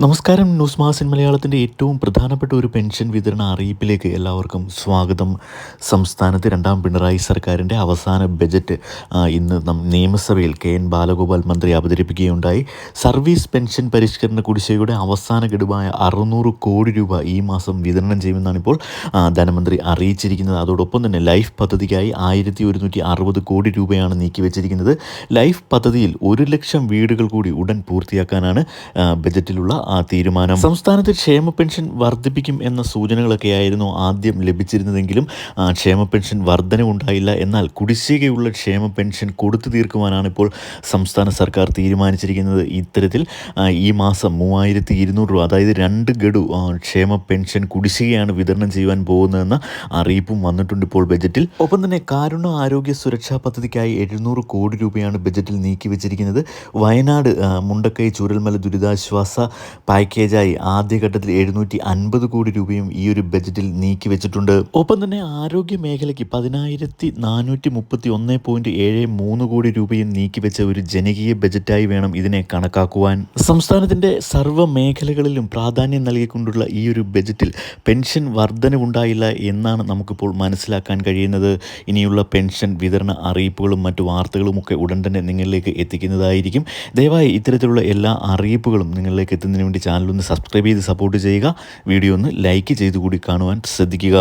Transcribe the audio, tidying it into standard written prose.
നമസ്കാരം. ന്യൂസ് മാസിൻ മലയാളത്തിൻ്റെ ഏറ്റവും പ്രധാനപ്പെട്ട ഒരു പെൻഷൻ വിതരണ അറിയിപ്പിലേക്ക് എല്ലാവർക്കും സ്വാഗതം. സംസ്ഥാനത്ത് രണ്ടാം പിണറായി സർക്കാരിൻ്റെ അവസാന ബജറ്റ് ഇന്ന് നിയമസഭയിൽ എൻ ബാലഗോപാൽ മന്ത്രി അവതരിപ്പിക്കുകയുണ്ടായി. സർവീസ് പെൻഷൻ പരിഷ്കരണ കുടിശ്ശികയുടെ അവസാന ഗഡുവായ 600 കോടി രൂപ ഈ മാസം വിതരണം ചെയ്യുമെന്നാണ് ഇപ്പോൾ ധനമന്ത്രി അറിയിച്ചിരിക്കുന്നത്. അതോടൊപ്പം തന്നെ ലൈഫ് പദ്ധതിക്കായി 1160 കോടി രൂപയാണ് നീക്കിവെച്ചിരിക്കുന്നത്. ലൈഫ് പദ്ധതിയിൽ 1 ലക്ഷം വീടുകൾ കൂടി ഉടൻ പൂർത്തിയാക്കാനാണ് ബജറ്റിലുള്ള തീരുമാനം. സംസ്ഥാനത്ത് ക്ഷേമ പെൻഷൻ വർദ്ധിപ്പിക്കും എന്ന സൂചനകളൊക്കെയായിരുന്നു ആദ്യം ലഭിച്ചിരുന്നതെങ്കിലും ക്ഷേമ പെൻഷൻ വർധനവുണ്ടായില്ല. എന്നാൽ കുടിശ്ശികയുള്ള ക്ഷേമ പെൻഷൻ കൊടുത്തു തീർക്കുവാനാണ് ഇപ്പോൾ സംസ്ഥാന സർക്കാർ തീരുമാനിച്ചിരിക്കുന്നത്. ഇത്തരത്തിൽ ഈ മാസം 3200 രൂപ, അതായത് 2 ഗഡു ക്ഷേമ പെൻഷൻ കുടിശ്ശികയാണ് വിതരണം ചെയ്യുവാൻ പോകുന്നതെന്ന അറിയിപ്പും വന്നിട്ടുണ്ട് ഇപ്പോൾ ബജറ്റിൽ. ഒപ്പം തന്നെ കാരുണ്യ ആരോഗ്യ സുരക്ഷാ പദ്ധതിക്കായി 700 കോടി രൂപയാണ് ബജറ്റിൽ നീക്കിവെച്ചിരിക്കുന്നത്. വയനാട് മുണ്ടക്കൈ ചൂരൽമല ദുരിതാശ്വാസ പാക്കേജായി ആദ്യഘട്ടത്തിൽ 750 കോടി രൂപയും ഈ ഒരു ബജറ്റിൽ നീക്കിവെച്ചിട്ടുണ്ട്. ഒപ്പം തന്നെ ആരോഗ്യ മേഖലയ്ക്ക് 10,431.73 കോടി രൂപയും നീക്കിവെച്ച ഒരു ജനകീയ ബജറ്റായി വേണം ഇതിനെ കണക്കാക്കുവാൻ. സംസ്ഥാനത്തിൻ്റെ സർവ്വ മേഖലകളിലും പ്രാധാന്യം നൽകിക്കൊണ്ടുള്ള ഈ ഒരു ബജറ്റിൽ പെൻഷൻ വർധനവുണ്ടായില്ല എന്നാണ് നമുക്കിപ്പോൾ മനസ്സിലാക്കാൻ കഴിയുന്നത്. ഇനിയുള്ള പെൻഷൻ വിതരണ അറിയിപ്പുകളും മറ്റു വാർത്തകളുമൊക്കെ ഉടൻ തന്നെ നിങ്ങളിലേക്ക് എത്തിക്കുന്നതായിരിക്കും. ദയവായി ഇത്തരത്തിലുള്ള എല്ലാ അറിയിപ്പുകളും നിങ്ങളിലേക്ക് എത്തുന്നതിന് വേണ്ടി ചാനൽ ഒന്ന് സബ്സ്ക്രൈബ് ചെയ്ത് സപ്പോർട്ട് ചെയ്യുക. വീഡിയോ ഒന്ന് ലൈക്ക് ചെയ്ത് കൂടി കാണുവാൻ ശ്രദ്ധിക്കുക.